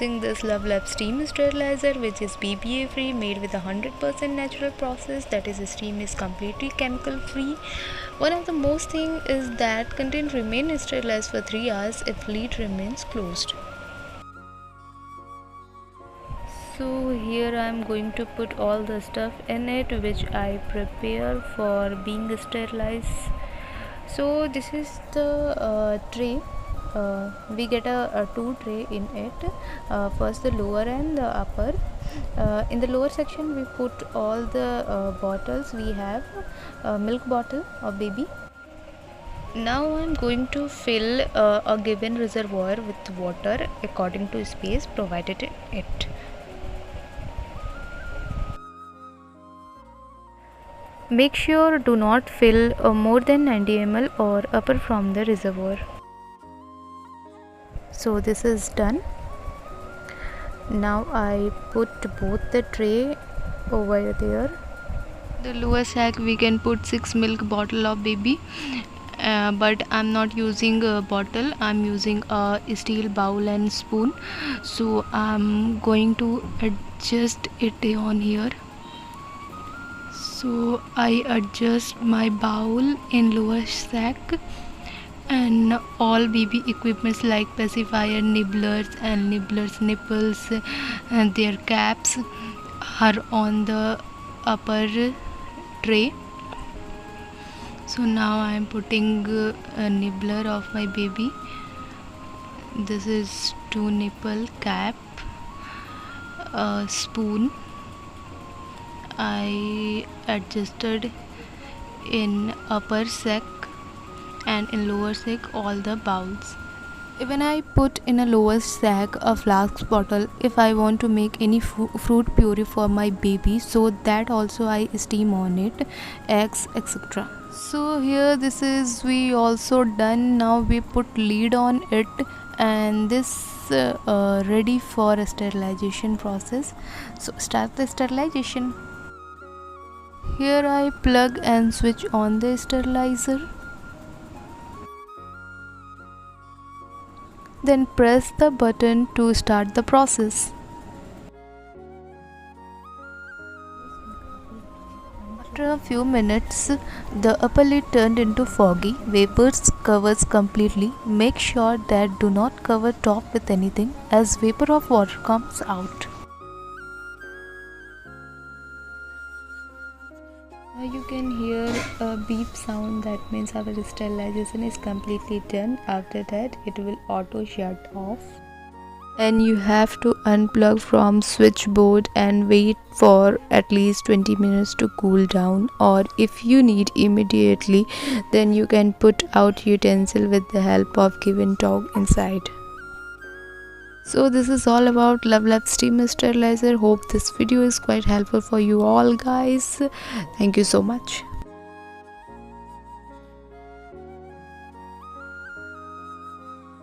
using this Love Lab steam sterilizer, which is BPA free, made with a 100% natural process, that is steam is completely chemical free. One of the most thing is that content remain sterilized for 3 hours if lid remains closed. So here I am going to put all the stuff in it which I prepare for being sterilized. So this is the tray. We get a two tray in it. First the lower and the upper. In the lower section we put all the bottles. We have a milk bottle of baby. Now I am going to fill a given reservoir with water according to space provided in it. Make sure do not fill more than 90 ml or upper from the reservoir. So this is done. Now I put both the tray over there. The lower sack we can put 6 milk bottle of baby, but I'm not using a bottle, I'm using a steel bowl and spoon. So I'm going to adjust it on here. So I adjust my bowl in lower sack, and all baby equipments like pacifier, nibblers and nibblers nipples and their caps are on the upper tray. So now I am putting a nibbler of my baby. This is 2 nipple cap, a spoon. I adjusted in upper sack and in lower sack all the bowls. Even I put in a lower sack a flask bottle if I want to make any fruit puree for my baby, so that also I steam on it, eggs, etc. So here this is we also done. Now we put lid on it, and this ready for a sterilization process. So start the sterilization. Here I plug and switch on the sterilizer. Then press the button to start the process. After a few minutes, the upper lid turned into foggy. Vapors covers completely. Make sure that do not cover top with anything, as vapor of water comes out. You can hear a beep sound, that means our sterilization is completely done. After that it will auto shut off, and you have to unplug from switchboard and wait for at least 20 minutes to cool down, or if you need immediately, then you can put out utensil with the help of given dog inside. So this is all about Love Lab steam sterilizer. Hope this video is quite helpful for you all guys. Thank you so much.